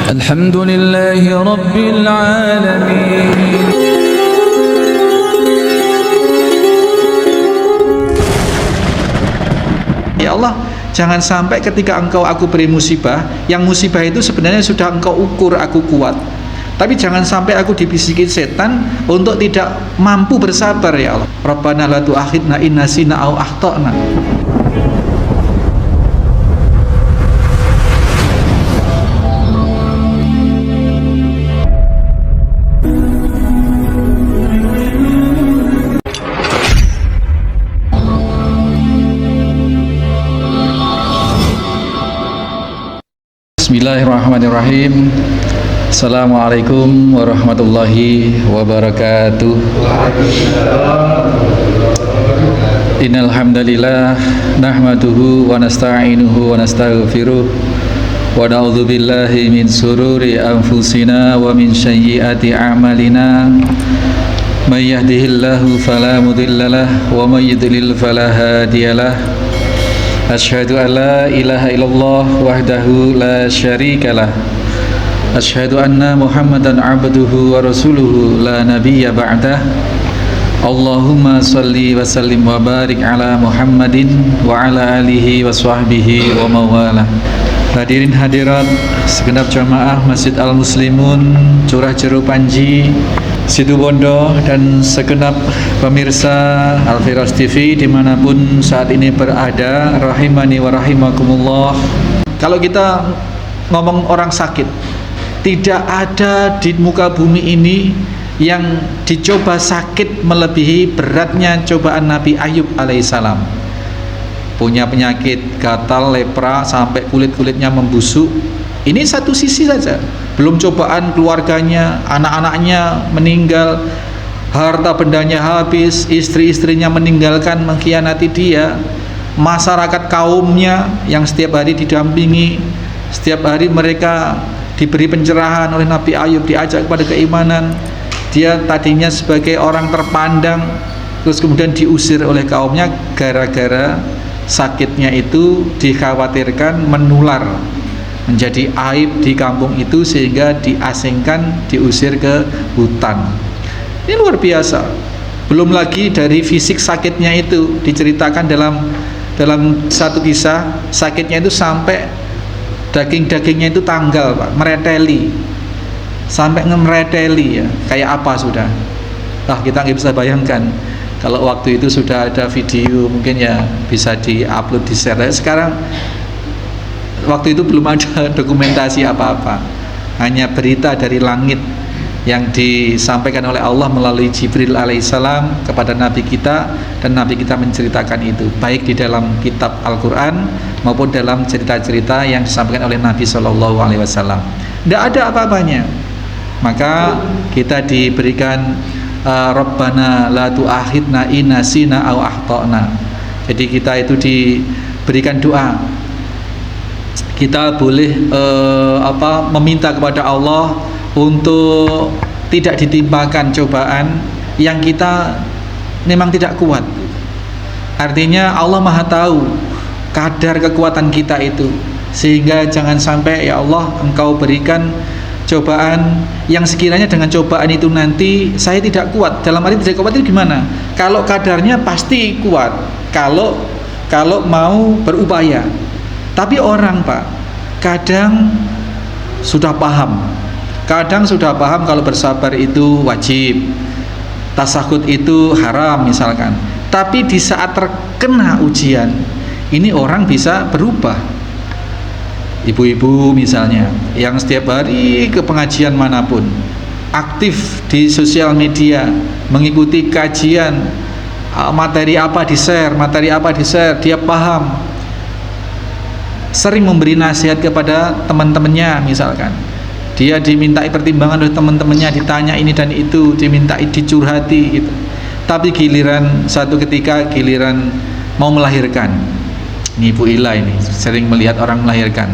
Alhamdulillahi Rabbil Alamin. Ya Allah, jangan sampai ketika Engkau aku beri musibah, yang musibah itu sebenarnya sudah Engkau ukur aku kuat, tapi jangan sampai aku dibisikin setan untuk tidak mampu bersabar. Ya Allah, Rabbana la tu'akhidna in nasina aw akhtana. Bismillahirrahmanirrahim. Assalamualaikum warahmatullahi wabarakatuh. Innal hamdalillah nahmaduhu wa nasta'inuhu wa nastaghfiruh wa na'udzu billahi min sururi anfusina wa min sayyiati a'malina. May yahdihillahu fala mudhillalah wa may yudlil fala hadiyalah. Asyhadu an la ilaha illallah wahdahu la syarikalah. Asyhadu anna Muhammadan abduhu wa rasuluhu la nabiyya ba'dah. Allahumma salli wa sallim wa barik ala Muhammadin wa ala alihi wa sahbihi wa mawalah. Hadirin hadirat segenap jamaah Masjid Al-Muslimun Curah Jero Panji Situbondo dan segenap pemirsa Al-Firdaus TV dimanapun saat ini berada, rahimani wa rahimakumullah. Kalau kita ngomong orang sakit, tidak ada di muka bumi ini yang dicoba sakit melebihi beratnya cobaan Nabi Ayub alaihissalam. Punya penyakit gatal, lepra, sampai kulit-kulitnya membusuk. Ini satu sisi saja, belum cobaan keluarganya, anak-anaknya meninggal, harta bendanya habis, istri-istrinya meninggalkan, mengkhianati dia, masyarakat kaumnya yang setiap hari didampingi, setiap hari mereka diberi pencerahan oleh Nabi Ayub, diajak kepada keimanan. Dia tadinya sebagai orang terpandang, terus kemudian diusir oleh kaumnya gara-gara sakitnya itu dikhawatirkan menular, menjadi aib di kampung itu sehingga diasingkan, diusir ke hutan. Ini luar biasa. Belum lagi dari fisik sakitnya itu diceritakan dalam satu kisah, sakitnya itu sampai daging-dagingnya itu tanggal, Pak, mereteli. Sampai ngemereteli ya. Kayak apa sudah? Kita nggak bisa bayangkan. Kalau waktu itu sudah ada video, mungkin ya bisa di-upload, di-share. Sekarang waktu itu belum ada dokumentasi apa-apa, hanya berita dari langit yang disampaikan oleh Allah melalui Jibril alaihissalam kepada Nabi kita, dan Nabi kita menceritakan itu baik di dalam kitab Al-Quran maupun dalam cerita-cerita yang disampaikan oleh Nabi SAW. Tidak ada apa-apanya. Maka kita diberikan Rabbana la tu'akhidna in nasina aw akhtana. Jadi kita itu diberikan doa. Kita boleh meminta kepada Allah untuk tidak ditimpakan cobaan yang kita memang tidak kuat. Artinya Allah Maha tahu kadar kekuatan kita itu, sehingga jangan sampai ya Allah Engkau berikan cobaan yang sekiranya dengan cobaan itu nanti saya tidak kuat. Dalam arti tidak kuat itu gimana? Kalau kadarnya pasti kuat, kalau mau berupaya. Tapi orang, Pak, kadang sudah paham kalau bersabar itu wajib, tasahud itu haram misalkan. Tapi di saat terkena ujian, ini orang bisa berubah. Ibu-ibu misalnya, yang setiap hari ke pengajian manapun, aktif di sosial media, mengikuti kajian, materi apa di-share, dia paham, sering memberi nasihat kepada teman-temannya misalkan. Dia dimintai pertimbangan oleh teman-temannya, ditanya ini dan itu, dimintai dicurhati gitu. Tapi satu ketika giliran mau melahirkan, ini Ibu Ila ini sering melihat orang melahirkan.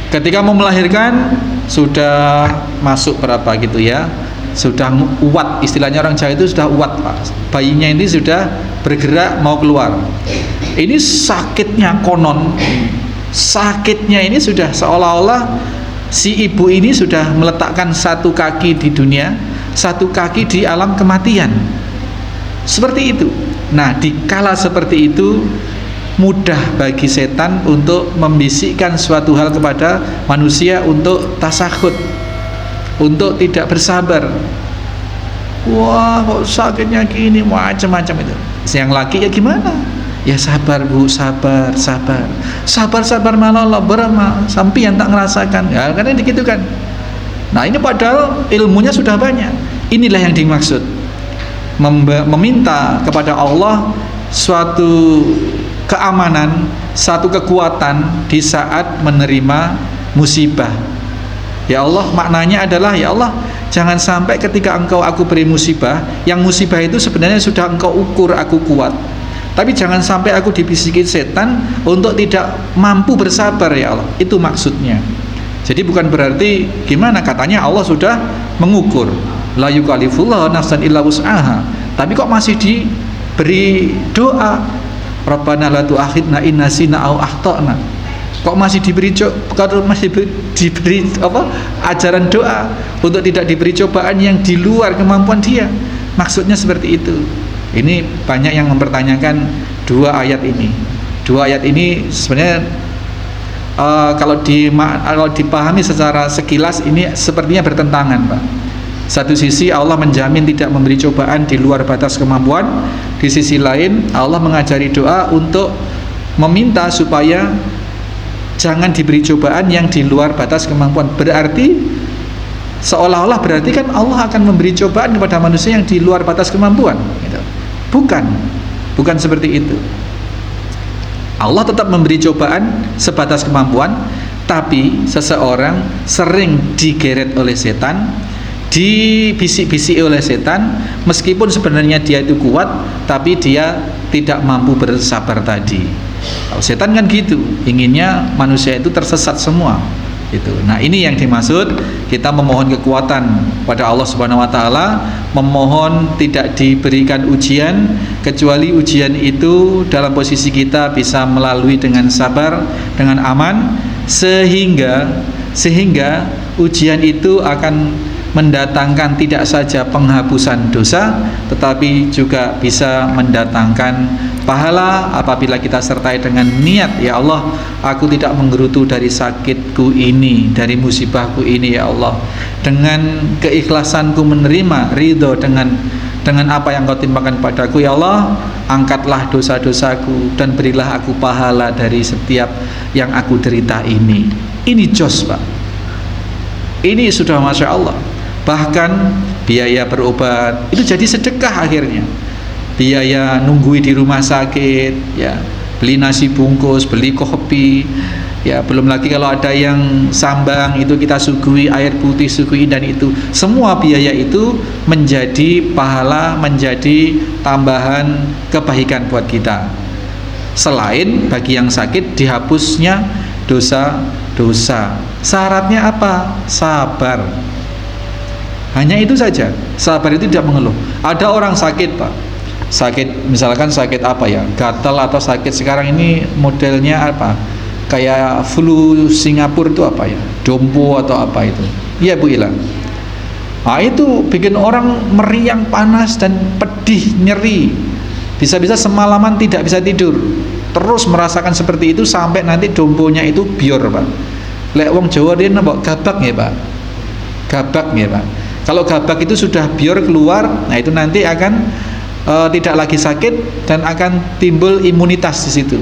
Ketika mau melahirkan sudah masuk berapa gitu ya, sudah uat, istilahnya orang Jawa itu sudah uat, Pak. Bayinya ini sudah bergerak mau keluar. Ini sakitnya konon, sakitnya ini sudah seolah-olah si ibu ini sudah meletakkan satu kaki di dunia, satu kaki di alam kematian. Seperti itu. Nah, dikala seperti itu mudah bagi setan untuk membisikkan suatu hal kepada manusia untuk tasakhut, untuk tidak bersabar. Wah, kok sakitnya gini, macam-macam itu. Yang laki ya gimana? Ya sabar bu, sabar malah berama sampai yang tak ngerasakan. Ya karena begitu kan. Nah ini padahal ilmunya sudah banyak. Inilah yang dimaksud, meminta kepada Allah suatu keamanan, satu kekuatan di saat menerima musibah. Ya Allah, maknanya adalah ya Allah, jangan sampai ketika engkau aku beri musibah, yang musibah itu sebenarnya sudah engkau ukur aku kuat, tapi jangan sampai aku dibisikin setan untuk tidak mampu bersabar ya Allah. Itu maksudnya. Jadi bukan berarti gimana, katanya Allah sudah mengukur, la yukallifullahu nafsan illa wus'aha, tapi kok masih diberi doa, Rabbana la tu'akhidna in nasina aw akhtana. Kok masih diberi ajaran doa untuk tidak diberi cobaan yang di luar kemampuan dia. Maksudnya seperti itu. Ini banyak yang mempertanyakan dua ayat ini. Dua ayat ini sebenarnya kalau dipahami secara sekilas ini sepertinya bertentangan, Pak. Satu sisi Allah menjamin tidak memberi cobaan di luar batas kemampuan, di sisi lain Allah mengajari doa untuk meminta supaya jangan diberi cobaan yang di luar batas kemampuan. Berarti seolah-olah berarti kan Allah akan memberi cobaan kepada manusia yang di luar batas kemampuan gitu. Bukan seperti itu. Allah tetap memberi cobaan sebatas kemampuan, tapi seseorang sering digeret oleh setan, dibisik-bisik oleh setan, meskipun sebenarnya dia itu kuat, tapi dia tidak mampu bersabar tadi. Kalau setan kan gitu, inginnya manusia itu tersesat semua gitu. Nah ini yang dimaksud kita memohon kekuatan pada Allah Subhanahu Wa Taala, memohon tidak diberikan ujian kecuali ujian itu dalam posisi kita bisa melalui dengan sabar, dengan aman, sehingga ujian itu akan mendatangkan tidak saja penghapusan dosa, tetapi juga bisa mendatangkan pahala apabila kita sertai dengan niat, ya Allah, aku tidak menggerutu dari sakitku ini, dari musibahku ini ya Allah, dengan keikhlasanku menerima, ridho dengan apa yang kau timpakan padaku ya Allah, angkatlah dosa-dosaku dan berilah aku pahala dari setiap yang aku derita ini. Ini jos, Pak. Ini sudah Masya Allah. Bahkan biaya berobat itu jadi sedekah akhirnya. Biaya nunggui di rumah sakit, ya, beli nasi bungkus, beli kopi, ya, belum lagi kalau ada yang sambang itu kita suguhi air putih, suguhi, dan itu semua biaya itu menjadi pahala, menjadi tambahan kebaikan buat kita. Selain bagi yang sakit dihapusnya dosa-dosa. Syaratnya apa? Sabar. Hanya itu saja. Sabar itu tidak mengeluh. Ada orang sakit, Pak. Sakit, misalkan sakit apa ya? Gatal atau sakit sekarang ini modelnya apa? Kayak flu Singapura itu apa ya? Dompo atau apa itu? Iya Bu Ila. Nah, itu bikin orang meriang, panas dan pedih, nyeri. Bisa-bisa semalaman tidak bisa tidur. Terus merasakan seperti itu sampai nanti domponya itu bior, Pak. Lek wong Jawa dia napa gabak nggih, Pak? Gabak nggih, Pak. Kalau gabak itu sudah bior keluar, nah itu nanti akan tidak lagi sakit dan akan timbul imunitas di situ.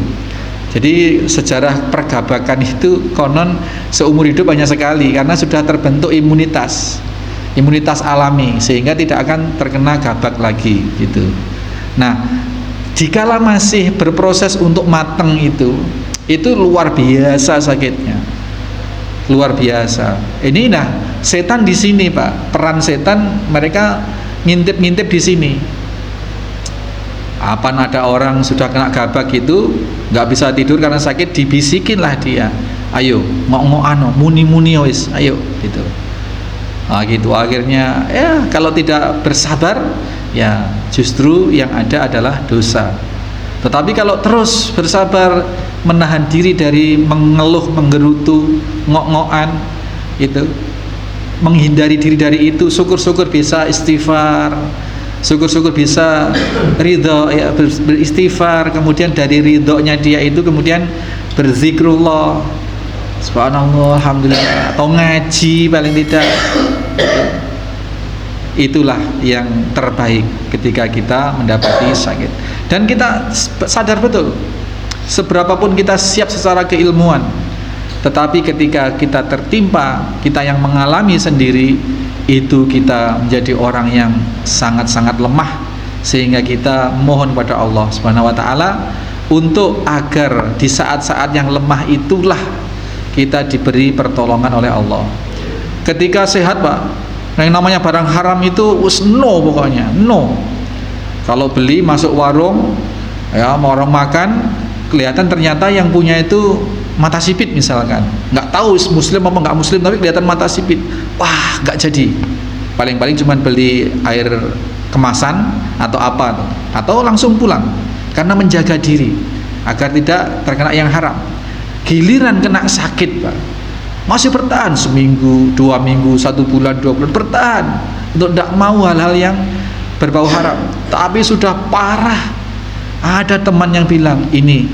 Jadi sejarah pergabakan itu konon seumur hidup hanya sekali karena sudah terbentuk imunitas alami sehingga tidak akan terkena gabak lagi gitu. Nah, jikalau masih berproses untuk mateng itu luar biasa sakitnya, luar biasa. Ini nah setan di sini, Pak. Peran setan mereka ngintip-ngintip di sini. Apa ada orang sudah kena gabak gitu nggak bisa tidur karena sakit, dibisikinlah dia, ayo muni wis, ayo gitu. Nah, gitu akhirnya ya kalau tidak bersabar ya justru yang ada adalah dosa. Tetapi kalau terus bersabar, menahan diri dari mengeluh, menggerutu, ngok-ngokan, itu menghindari diri dari itu. Syukur-syukur bisa istighfar, syukur-syukur bisa ridho ya, beristighfar, kemudian dari ridhonya dia itu kemudian berzikrullah, subhanallah, alhamdulillah, atau ngaji paling tidak. Itulah yang terbaik ketika kita mendapati sakit. Dan kita sadar betul, seberapapun kita siap secara keilmuan, tetapi ketika kita tertimpa, kita yang mengalami sendiri, itu kita menjadi orang yang sangat-sangat lemah, sehingga kita mohon kepada Allah Subhanahu wa taala untuk agar di saat-saat yang lemah itulah kita diberi pertolongan oleh Allah. Ketika sehat, Pak, yang namanya barang haram itu no, pokoknya no. Kalau beli masuk warung ya, mau orang makan, kelihatan ternyata yang punya itu mata sipit misalkan, nggak tahu muslim apa nggak muslim, tapi kelihatan mata sipit, wah nggak jadi. Paling-paling cuma beli air kemasan atau apa, atau langsung pulang karena menjaga diri agar tidak terkena yang haram. Giliran kena sakit, Pak, masih bertahan seminggu, 2 minggu, 1 bulan, 2 bulan, bertahan untuk tidak mau hal-hal yang berbau haram. Tapi sudah parah, ada teman yang bilang, ini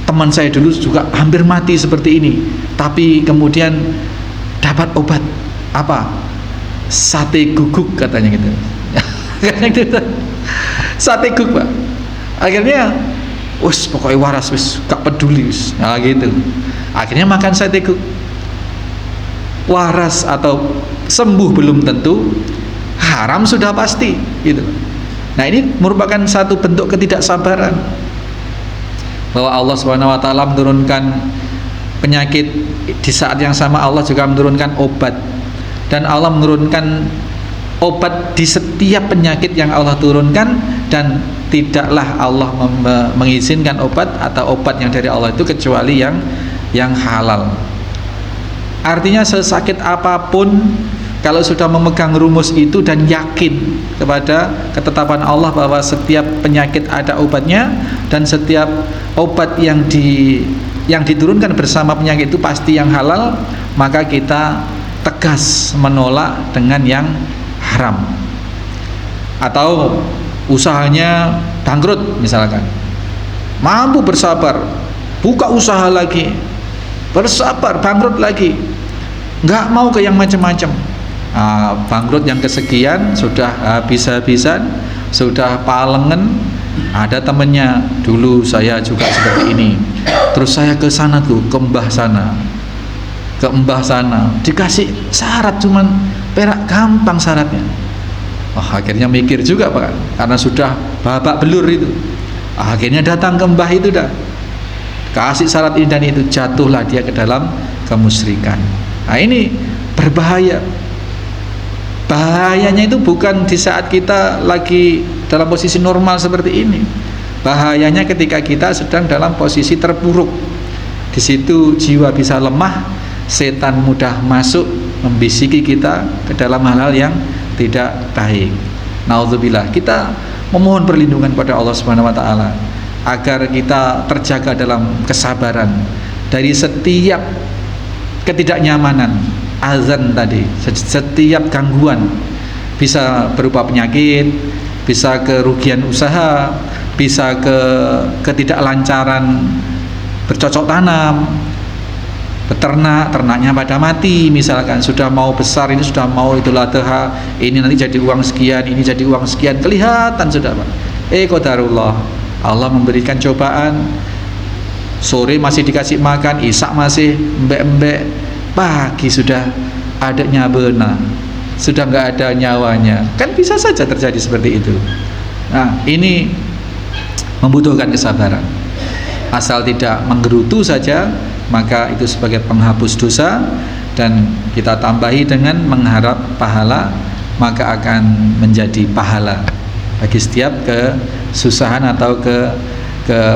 teman saya dulu juga hampir mati seperti ini, tapi kemudian dapat obat apa? Sate guguk katanya gitu. Sate guguk, Pak. Akhirnya wis pokoknya waras, wis gak peduli wis. Nah gitu. Akhirnya makan sate guguk. Waras atau sembuh belum tentu, haram sudah pasti gitu. Nah, ini merupakan satu bentuk ketidaksabaran bahwa Allah Subhanahu wa taala menurunkan penyakit, di saat yang sama Allah juga menurunkan obat, dan Allah menurunkan obat di setiap penyakit yang Allah turunkan, dan tidaklah Allah mengizinkan obat atau obat yang dari Allah itu kecuali yang halal. Artinya sesakit apapun, kalau sudah memegang rumus itu dan yakin kepada ketetapan Allah bahwa setiap penyakit ada obatnya, dan setiap obat yang diturunkan bersama penyakit itu pasti yang halal, maka kita tegas menolak dengan yang haram. Atau usahanya bangkrut misalkan, mampu bersabar, buka usaha lagi, bersabar, bangkrut lagi, nggak mau ke yang macam-macam. Bangkrut yang kesekian, sudah habis-habisan, sudah palengen. Ada temennya, dulu saya juga seperti ini, terus saya ke sana tuh, ke mbah sana, dikasih syarat cuman perak, gampang syaratnya. Akhirnya mikir juga, Pak, karena sudah babak belur itu. Akhirnya datang ke mbah itu, dah kasih syarat ini dan itu, jatuhlah dia ke dalam kemusyrikan. Nah, ini berbahaya. Bahayanya itu bukan di saat kita lagi dalam posisi normal seperti ini. Bahayanya ketika kita sedang dalam posisi terpuruk. Di situ jiwa bisa lemah, setan mudah masuk membisiki kita ke dalam hal-hal yang tidak baik. Naudzubillah. Kita memohon perlindungan kepada Allah Subhanahu wa taala agar kita terjaga dalam kesabaran dari setiap ketidaknyamanan, azan tadi, setiap gangguan, bisa berupa penyakit, bisa kerugian usaha, bisa ketidaklancaran bercocok tanam, beternak, ternaknya pada mati misalkan, sudah mau besar, ini sudah mau Idul Adha, ini nanti jadi uang sekian, ini jadi uang sekian, kelihatan sudah, Pak. Qadarullah, Allah memberikan cobaan, sore masih dikasih makan, isak masih embek-embek, pagi sudah ada nyabena, sudah nggak ada nyawanya, kan bisa saja terjadi seperti itu. Nah, ini membutuhkan kesabaran. Asal tidak menggerutu saja, maka itu sebagai penghapus dosa, dan kita tambahi dengan mengharap pahala, maka akan menjadi pahala bagi setiap kesusahan atau ke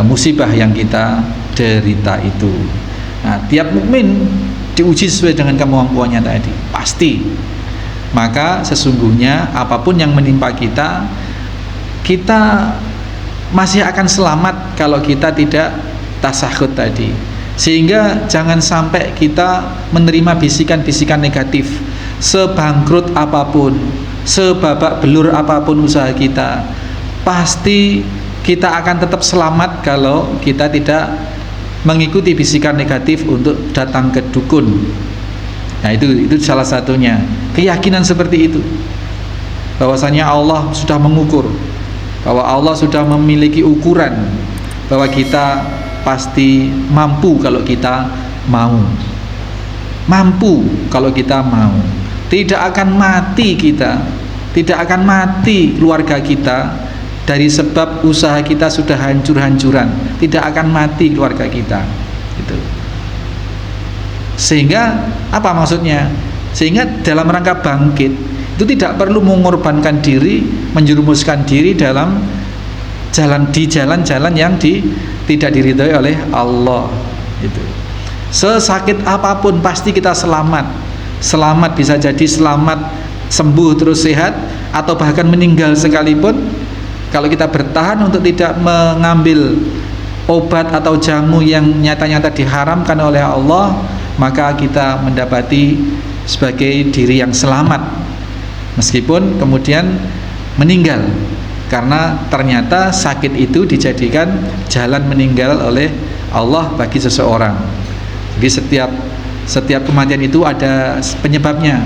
musibah yang kita derita itu. Nah, tiap mukmin diuji sesuai dengan kemampuannya tadi, pasti. Maka sesungguhnya apapun yang menimpa kita, kita masih akan selamat kalau kita tidak tasahud tadi. Sehingga jangan sampai kita menerima bisikan-bisikan negatif. Sebangkrut apapun, sebabak belur apapun usaha kita, pasti kita akan tetap selamat kalau kita tidak mengikuti bisikan negatif untuk datang ke dukun. Nah, itu salah satunya. Keyakinan seperti itu, bahwasanya Allah sudah mengukur, bahwa Allah sudah memiliki ukuran, bahwa kita pasti mampu kalau kita mau. Mampu kalau kita mau. Tidak akan mati kita, tidak akan mati keluarga kita dari sebab usaha kita sudah hancur-hancuran. Tidak akan mati keluarga kita. Gitu. Sehingga apa maksudnya? Sehingga dalam rangka bangkit itu tidak perlu mengorbankan diri, menjerumuskan diri dalam jalan-jalan yang tidak diridhoi oleh Allah. Itu. Sesakit apapun pasti kita selamat. Selamat bisa jadi selamat, sembuh terus sehat, atau bahkan meninggal sekalipun. Kalau kita bertahan untuk tidak mengambil obat atau jamu yang nyata-nyata diharamkan oleh Allah, maka kita mendapati sebagai diri yang selamat, meskipun kemudian meninggal, karena ternyata sakit itu dijadikan jalan meninggal oleh Allah bagi seseorang. Jadi setiap kematian itu ada penyebabnya,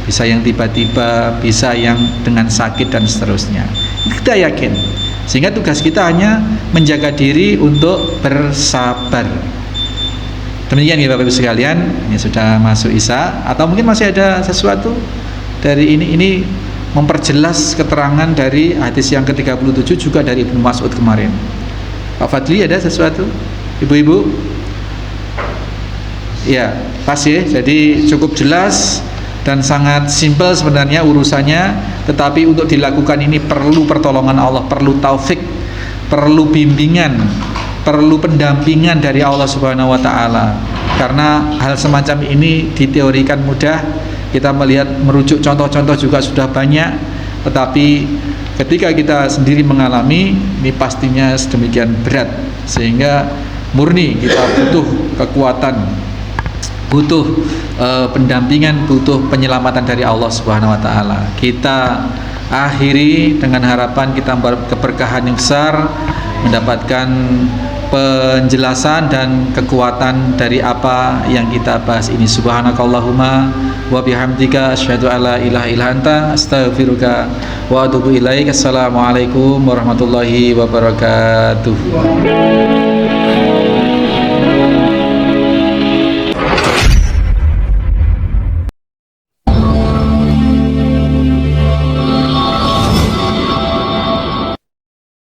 bisa yang tiba-tiba, bisa yang dengan sakit dan seterusnya. Kita yakin, sehingga tugas kita hanya menjaga diri untuk bersabar. Demikian ya Bapak Ibu sekalian, ini sudah masuk Isya, atau mungkin masih ada sesuatu dari ini memperjelas keterangan dari hadis yang ke-37 juga dari Ibnu Mas'ud kemarin. Pak Fadli, ada sesuatu? Ibu-ibu? Ya, pas ya. Jadi cukup jelas dan sangat simpel sebenarnya urusannya, tetapi untuk dilakukan ini perlu pertolongan Allah, perlu taufik, perlu bimbingan, perlu pendampingan dari Allah Subhanahu wa taala. Karena hal semacam ini diteorikan mudah, kita melihat merujuk contoh-contoh juga sudah banyak, tetapi ketika kita sendiri mengalami ini pastinya sedemikian berat, sehingga murni kita butuh kekuatan, butuh pendampingan, butuh penyelamatan dari Allah Subhanahu wa taala. Kita akhiri dengan harapan kita keberkahan yang besar, mendapatkan penjelasan dan kekuatan dari apa yang kita bahas ini. Subhanakallahumma wa bihamdika asyhadu alla ilaha illa anta astaghfiruka wa atubu ilaik. Assalamualaikum warahmatullahi wabarakatuh.